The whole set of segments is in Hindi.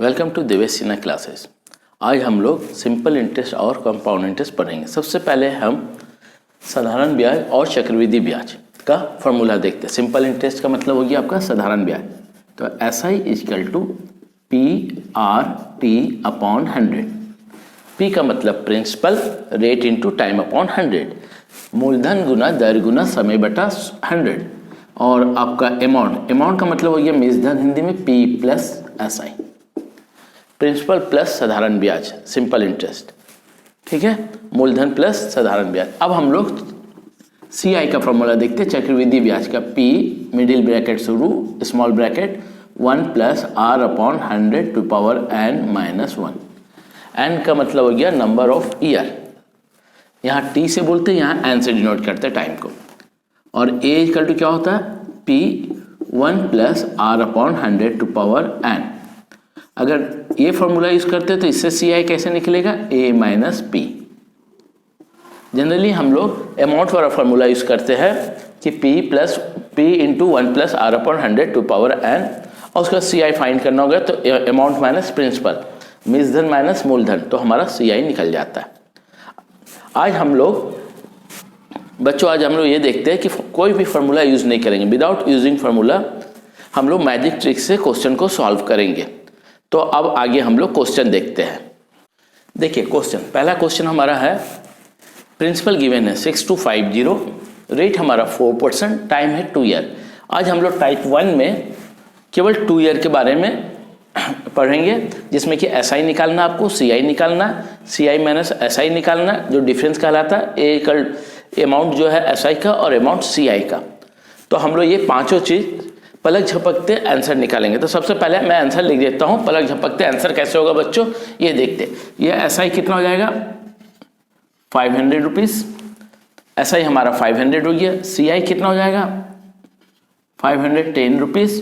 Welcome to Divesh Sinha classes. आज हम लोग सिंपल इंटरेस्ट और कंपाउंड इंटरेस्ट पढ़ेंगे। सबसे पहले हम साधारण ब्याज और चक्रवृद्धि ब्याज का फॉर्मूला देखते हैं। सिंपल इंटरेस्ट का मतलब हो गया आपका साधारण ब्याज। तो SI equal to PRT upon 100। P का मतलब principal, rate into time upon 100, मूलधन गुना दर गुना समय बटा 100। और आपका अमाउंट का मतलब हो गया मूलधन, हिंदी में P plus SI, principal plus साधारण ब्याज, सिंपल इंटरेस्ट। ठीक है, मूलधन प्लस साधारण ब्याज। अब हम लोग CI का फॉर्मूला देखते हैं चक्रवृद्धि ब्याज का। P मिडिल ब्रैकेट शुरू small bracket 1 plus R upon 100 to power n minus 1। n का मतलब हो गया नंबर ऑफ ईयर, यहाँ T से बोलते हैं, यहाँ n से डिनोट करते हैं टाइम को। और A इक्वल टू क्या होता है P 1 plus R upon 100 to power n। अगर ये फॉर्मूला यूज करते हैं तो इससे CI कैसे निकलेगा, A माइनस P। जनरली हम लोग अमाउंट वाला फॉर्मूला यूज करते हैं कि P into 1 plus R upon 100 to power n, और उसका CI फाइंड करना होगा तो अमाउंट माइनस प्रिंसिपल, मूलधन माइनस मूलधन, तो हमारा CI निकल जाता है। आज हम लोग ये देखते हैं कि कोई भी फॉर्मूला यूज नहीं करेंगे। विदाउट यूजिंग फार्मूला हम लोग मैजिक ट्रिक से क्वेश्चन को सॉल्व करेंगे। तो अब आगे हम लोग क्वेश्चन देखते हैं। देखिए क्वेश्चन, पहला क्वेश्चन हमारा है प्रिंसिपल गिवन है 6250, रेट हमारा 4%, टाइम है 2 ईयर। आज हम लोग टाइप 1 में केवल 2 ईयर के बारे में पढ़ेंगे, जिसमें कि SI निकालना, आपको CI निकालना, CI माइनस SI निकालना, जो डिफरेंस कहलाता है अमाउंट जो है SI का और अमाउंट CI का। तो हम लोग ये पांचों चीज पलक झपकते आंसर निकालेंगे। तो सबसे पहले मैं आंसर लिख देता हूं। पलक झपकते आंसर कैसे होगा बच्चों, ये देखते। ये SI कितना हो जाएगा 500 रुपीज, SI हमारा 500 हो गया। CI कितना हो जाएगा 510 रुपीज,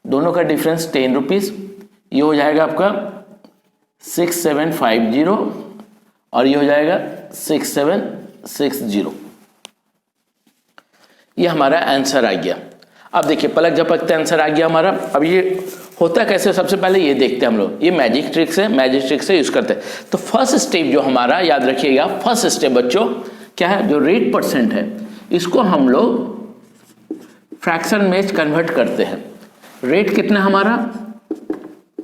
दोनों का डिफरेंस 10 रुपीज, ये हो जाएगा आपका 6750 और ये हो जाएगा 6760। ये हमारा आंसर आ गया। अब देखिए पलक झपकते आंसर आ गया हमारा। अब ये होता कैसे, सबसे पहले ये देखते हैं हम लोग। ये मैजिक ट्रिक से यूज करते हैं। तो फर्स्ट स्टेप जो हमारा, याद रखिएगा, फर्स्ट स्टेप बच्चों क्या है, जो रेट परसेंट है इसको हम लोग फ्रैक्शन में कन्वर्ट करते हैं। रेट कितना हमारा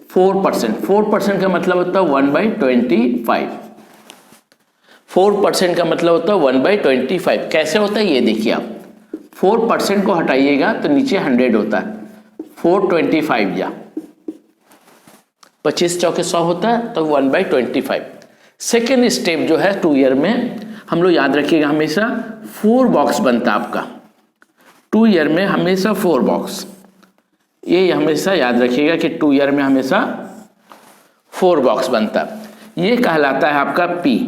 4%। 4% का मतलब होता है 1/25। 4% का मतलब होता है 1/25। कैसे होता है ये देखिए आप, 4% को हटाइएगा तो नीचे 100 होता है, 425 या 25 चौके 100 होता है, तो 1/25। सेकेंड स्टेप जो है 2 ईयर में, हम लोग याद रखिएगा हमेशा 4 बॉक्स बनता है आपका 2 ईयर में, हमेशा 4 बॉक्स। ये हमेशा याद रखिएगा कि 2 ईयर में हमेशा 4 बॉक्स बनता है। ये कहलाता है आपका P,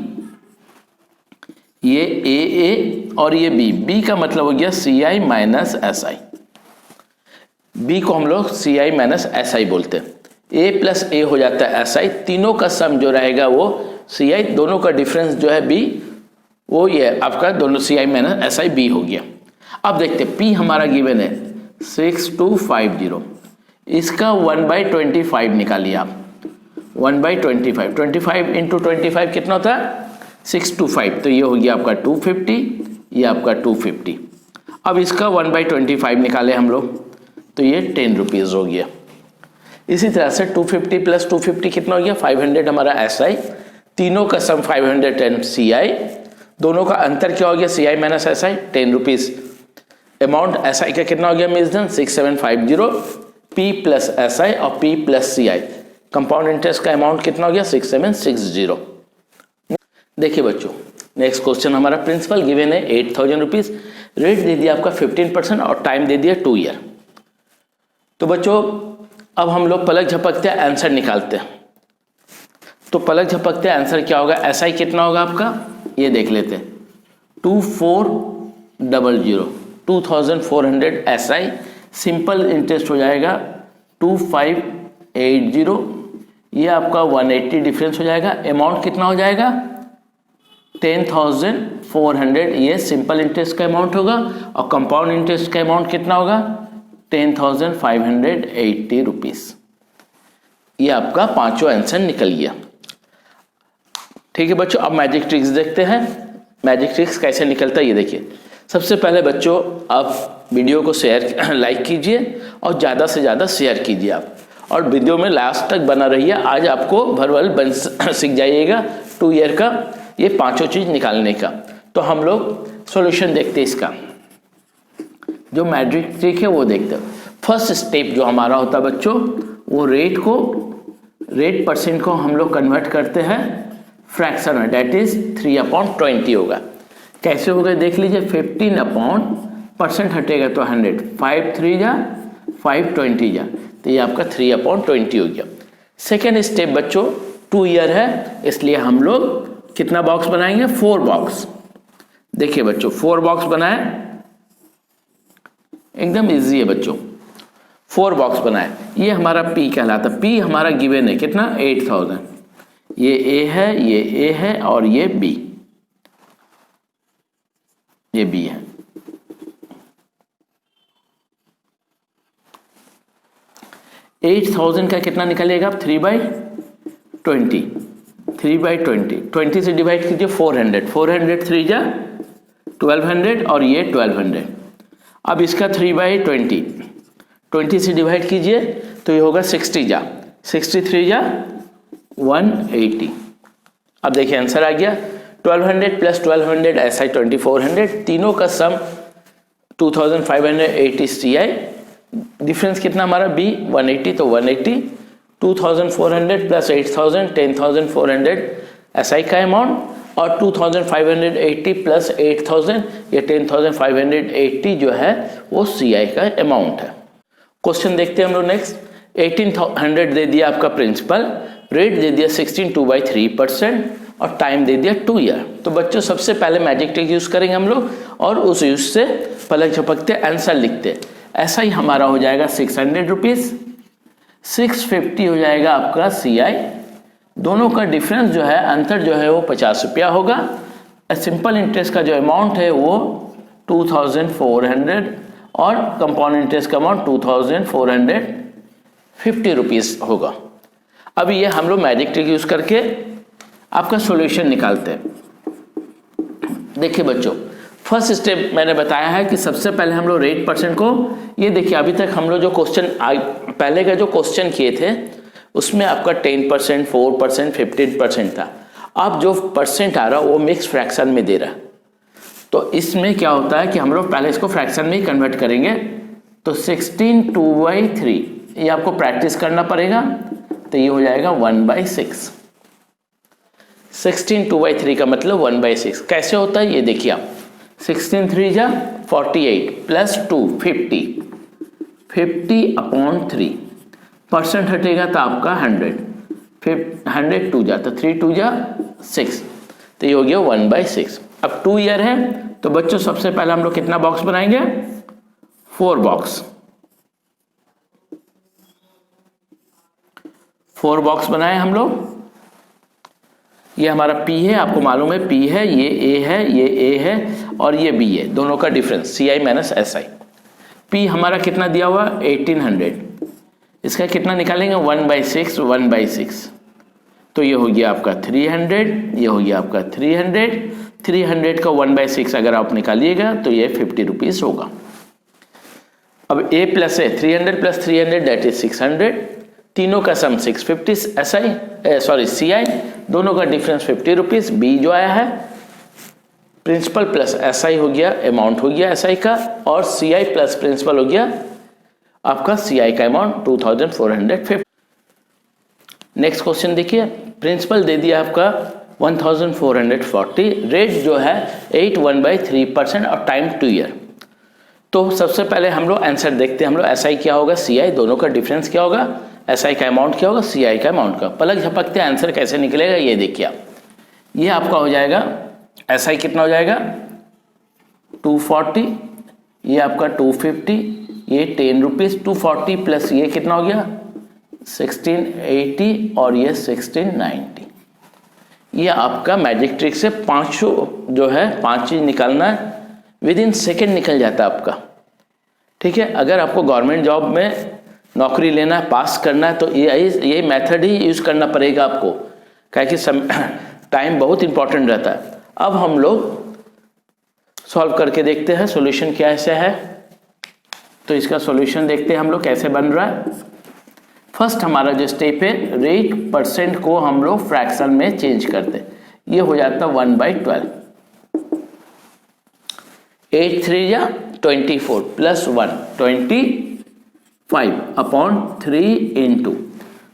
ये A और ये B का मतलब हो गया CI माइनस SI। B को हम लोग CI माइनस SI बोलते हैं। A प्लस A हो जाता है SI, तीनों का सम जो रहेगा वो CI, दोनों का डिफरेंस जो है B, वो ये आपका दोनों CI माइनस SI B हो गया। अब देखते हैं P हमारा गिवन है 6250, इसका 1/25 निकालिए आप। 1/25, 25 इंटू 25 कितना होता है 625, तो ये हो गया आपका 250, ये आपका 250। अब इसका 1/25 निकाले हम लोग, तो ये 10 रुपीज हो गया। इसी तरह से 250 प्लस 250 कितना हो गया 500 हमारा SI, तीनों का सम 510 CI, दोनों का अंतर क्या हो गया CI minus SI 10 rupees. Amount SI का कितना हो गया मूलधन 6750, P प्लस SI और P plus CI, compound interest का अमाउंट कितना हो गया 6760। देखिए बच्चों नेक्स्ट क्वेश्चन हमारा, प्रिंसिपल गिवन है 8000 रुपीज, रेट दे दिया आपका 15% और टाइम दे दिया 2 ईयर। तो बच्चों अब हम लोग पलक झपकते आंसर निकालते हैं। तो पलक झपकते आंसर क्या होगा, SI कितना होगा आपका, ये देख लेते हैं 2400, 2400 SI, सिंपल इंटरेस्ट हो जाएगा 2580, ये आपका 180 डिफरेंस हो जाएगा। अमाउंट कितना हो जाएगा 10,400, ये सिंपल इंटरेस्ट का अमाउंट होगा, और कंपाउंड इंटरेस्ट का अमाउंट कितना होगा 10,580 रुपीज। ये आपका पांचों आंसर निकल गया। ठीक है बच्चों, अब मैजिक ट्रिक्स देखते हैं। मैजिक ट्रिक्स कैसे निकलता है ये देखिए। सबसे पहले बच्चों आप वीडियो को शेयर लाइक कीजिए और ज़्यादा से ज़्यादा शेयर कीजिए आप, और वीडियो में लास्ट तक बना रहिए। आज आपको भरवल सीख जाइएगा 2 ईयर का ये पांचों चीज़ निकालने का। तो हम लोग सॉल्यूशन देखते हैं इसका। जो मैजिक ट्रिक है वो देखते हैं। फर्स्ट स्टेप जो हमारा होता है बच्चों, वो रेट परसेंट को हम लोग कन्वर्ट करते हैं फ्रैक्शन में, डेट इज 3/20 होगा। कैसे होगा देख लीजिए। 15% हटेगा तो 100, 5 3 जा 5 20 जा, तो ये आपका 3/20 हो गया। सेकेंड स्टेप बच्चों 2 ईयर है, इसलिए हम लोग कितना बॉक्स बनाएंगे, 4 बॉक्स। देखिए बच्चों 4 बॉक्स बनाए, एकदम इजी है बच्चों। 4 बॉक्स बनाए, ये हमारा P कहलाता है। P हमारा गिवन है कितना, 8000। ये A है, ये A है और ये B, ये B है। $8,000 का कितना निकलेगा, 3/20, 3/20, 20 से डिवाइड कीजिए 400, 400 3 जा 1200 और ये 1200। अब इसका 3/20, 20 से डिवाइड कीजिए तो ये होगा 60 जा 63 जा 180। अब देखिए आंसर आ गया 1200 प्लस 1200 ऐसा 2400, तीनों का सम 2580 CI। डिफरेंस कितना हमारा B 180, तो 180, 2400 प्लस 8000 10400 SI का अमाउंट, और 2580 प्लस 8000 ये 10580 जो है वो CI का अमाउंट है। क्वेश्चन देखते हैं हम लोग नेक्स्ट। 1800 दे दिया आपका प्रिंसिपल, रेट दे दिया 16/3% और टाइम दे दिया 2 ईयर। तो बच्चों सबसे पहले मैजिक ट्रिक यूज करेंगे हम लोग और उस यूज से पलक झपकते आंसर लिखते। ऐसा ही हमारा हो जाएगा 600 रुपीज़, 650 हो जाएगा आपका CI। दोनों का डिफरेंस जो है, अंतर जो है वो 50 रुपया होगा। सिंपल इंटरेस्ट का जो अमाउंट है वो 2400 और कंपाउंड इंटरेस्ट का अमाउंट 2450 रुपीज़ होगा। अब ये हम लोग मैजिक ट्रिक यूज करके आपका सॉल्यूशन निकालते हैं। देखिए बच्चों फर्स्ट स्टेप मैंने बताया है कि सबसे पहले हम लोग रेट परसेंट को, ये देखिए अभी तक हम लोग जो क्वेश्चन पहले का जो क्वेश्चन किए थे उसमें आपका 10%, 4%, 15% था। अब जो परसेंट आ रहा वो मिक्स फ्रैक्शन में दे रहा, तो इसमें क्या होता है कि हम लोग पहले इसको फ्रैक्शन में ही कन्वर्ट करेंगे। तो 16 2/3 ये आपको प्रैक्टिस करना पड़ेगा, तो ये हो जाएगा 1/6। 16 2/3 का मतलब 1/6 कैसे होता है ये देखिए आप। 16 3 जा 48 प्लस 2 50/3, परसेंट हटेगा तो आपका 100, 100 2 जा तो 3 2 जा 6, तो ये हो गया 1/6। अब 2 ईयर है तो बच्चों सबसे पहले हम लोग कितना बॉक्स बनाएंगे, 4 बॉक्स। 4 बॉक्स बनाए हम लोग। ये हमारा P है, आपको मालूम है P है, ये A है, ये A है और ये B है, दोनों का difference CI minus SI। P हमारा कितना दिया हुआ 1800, इसका कितना निकालेंगे 1/6, 1/6, तो ये हो गया आपका 300, ये हो गया आपका 300, 300 का 1/6 अगर आप निकालिएगा तो ये 50 रुपीज़ होगा। अब A प्लस है 300 प्लस 300 डेट इज 600, तीनों का सम 650 CI, दोनों का डिफरेंस 50 रुपीज़। B जो आया है प्रिंसिपल प्लस SI हो गया, अमाउंट हो गया SI का, और CI प्लस प्रिंसिपल हो गया आपका CI का अमाउंट 2450। नेक्स्ट क्वेश्चन देखिए, प्रिंसिपल दे दिया आपका 1440, रेट जो है 81/3% और टाइम 2 ईयर। तो सबसे पहले हम लोग आंसर देखते हैं। हम लोग SI क्या होगा, CI, दोनों का डिफरेंस क्या होगा, SI का अमाउंट क्या होगा, CI का अमाउंट का। पलक झपकते आंसर कैसे निकलेगा ये देखिए आप। ये आपका हो जाएगा SI कितना हो जाएगा 240, ये आपका 250, ये 10 रुपीज़। 240 प्लस ये कितना हो गया 1680 और ये 1690। ये आपका मैजिक ट्रिक से 500 जो है 5 चीज़ निकालना है, विद इन सेकेंड निकल जाता है आपका। ठीक है, अगर आपको गवर्नमेंट जॉब में नौकरी लेना है, पास करना है, तो ये मेथड ही यूज़ करना पड़ेगा आपको, क्या कि टाइम बहुत इंपॉर्टेंट रहता है। अब हम लोग सॉल्व करके देखते हैं सॉल्यूशन कैसे है। तो इसका सॉल्यूशन देखते हैं हम लोग कैसे बन रहा है। फर्स्ट हमारा जो स्टेप है, रेट परसेंट को हम लोग फ्रैक्शन में चेंज करते हैं। ये हो जाता है 1/12, 8 3 या 24 प्लस 1 25 अपॉन 3 इंटू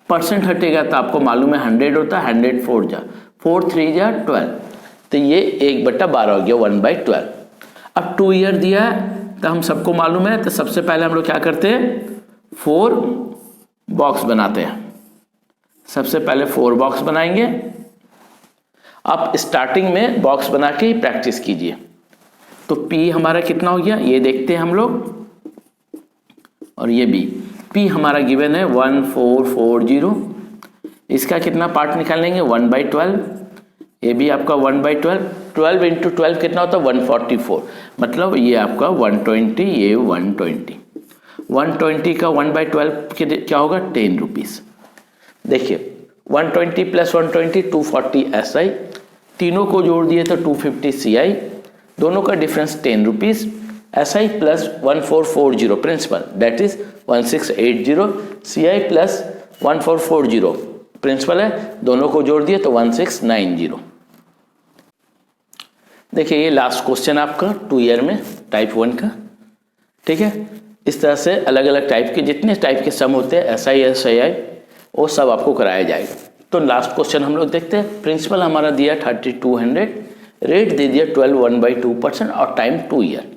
परसेंट हटेगा तो आपको मालूम है 100 होता है, 100 4 जा 4 3 जा 12, तो ये 1/12 हो गया 1/12। अब 2 ईयर दिया है तो हम सबको मालूम है, तो सबसे पहले हम लोग क्या करते हैं, 4 बॉक्स बनाते हैं। सबसे पहले 4 बॉक्स बनाएंगे। आप स्टार्टिंग में बॉक्स बना के ही प्रैक्टिस कीजिए। तो P हमारा कितना हो गया ये देखते हैं हम लोग, और ये B। P हमारा गिवन है 1440, इसका कितना पार्ट निकालेंगे 1/12, ये भी आपका 1/12, 12 इंटू 12 कितना होता है 144, मतलब ये आपका 120, ये 120, 120 का 1/12 क्या होगा 10 रुपीज़। देखिए 120 प्लस 120 240 SI, तीनों को जोड़ दिए तो 250 CI, दोनों का difference 10 rupees, SI plus 1440 principal that is 1680, CI plus 1440 principal है, दोनों को जोड़ दिए तो 1690। देखिए ये लास्ट क्वेश्चन आपका 2 ईयर में टाइप 1 का, ठीक है। इस तरह से अलग अलग टाइप के जितने टाइप के सम होते हैं SI SII वो सब आपको कराया जाएगा। तो लास्ट क्वेश्चन हम लोग देखते हैं। प्रिंसिपल हमारा दिया 3200, रेट दे दिया 12 1/2% और टाइम 2 ईयर।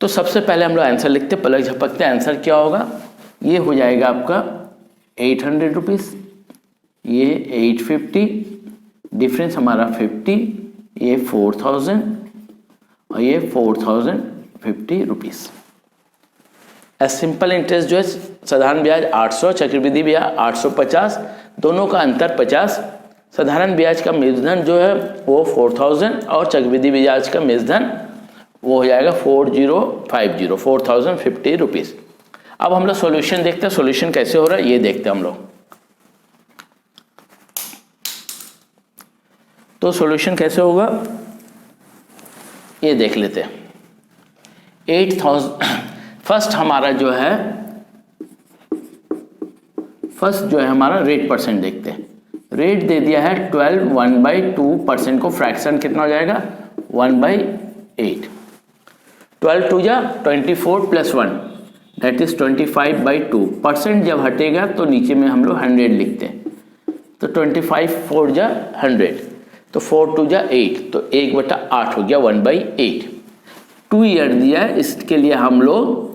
तो सबसे पहले हम लोग आंसर लिखते, पलक झपकते, आंसर क्या होगा, ये हो जाएगा आपका 800 रुपीज़, ये 850, डिफरेंस हमारा 50, ये 4000 और ये 4050 रुपीज़। सिंपल इंटरेस्ट जो है साधारण ब्याज 800, चक्रवृद्धि ब्याज 850, दोनों का अंतर 50। साधारण ब्याज का मूलधन जो है वो 4000 और चक्रवृद्धि ब्याज का मूलधन वो हो जाएगा 4050 रुपीज़। अब हम लोग सॉल्यूशन देखते हैं, सॉल्यूशन कैसे हो रहा है ये देखते हैं हम लोग। तो सॉल्यूशन कैसे होगा ये देख लेते हैं। 8000 फर्स्ट हमारा जो है हमारा रेट परसेंट देखते हैं। रेट दे दिया है 12 1/2% को फ्रैक्शन कितना हो जाएगा 1/8, 12 2 जा 24 प्लस 1 दैट इज 25/2। परसेंट जब हटेगा तो नीचे में हम लोग 100 लिखते हैं, तो 25 4 जा 100, तो 4 2 जा 8, तो 1/8 हो गया 1/8। 2 ईयर दिया है, इसके लिए हम लोग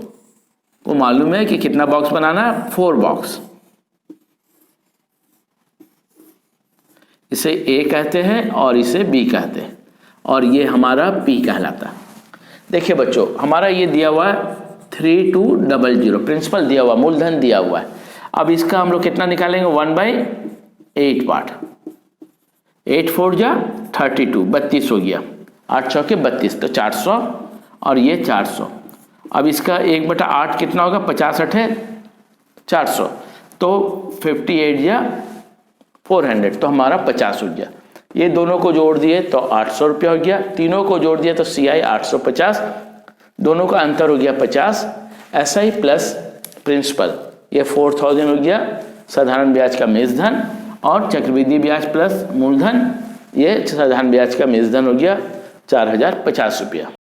को मालूम है कि कितना बॉक्स बनाना है 4 बॉक्स। इसे A कहते हैं और इसे B कहते हैं और ये हमारा P कहलाता है। देखिए बच्चों हमारा ये दिया हुआ है 3200, प्रिंसिपल दिया हुआ, मूलधन दिया हुआ है। अब इसका हम लोग कितना निकालेंगे 1/8 पार्ट, 8 4 जा 32, 32 हो गया, 8 6 के 32, तो 400 और ये 400। अब इसका 1/8 कितना होगा 50 8 400, तो 58 या 400, तो हमारा 50 हो गया। ये दोनों को जोड़ दिए तो 800 रुपया हो गया, तीनों को जोड़ दिया तो CI 850, दोनों का अंतर हो गया 50, SI प्लस प्रिंसिपल ये 4000 हो गया, साधारण ब्याज का मूलधन, और चक्रवृद्धि ब्याज प्लस मूलधन ये साधारण ब्याज का मूलधन हो गया 4050 रुपया।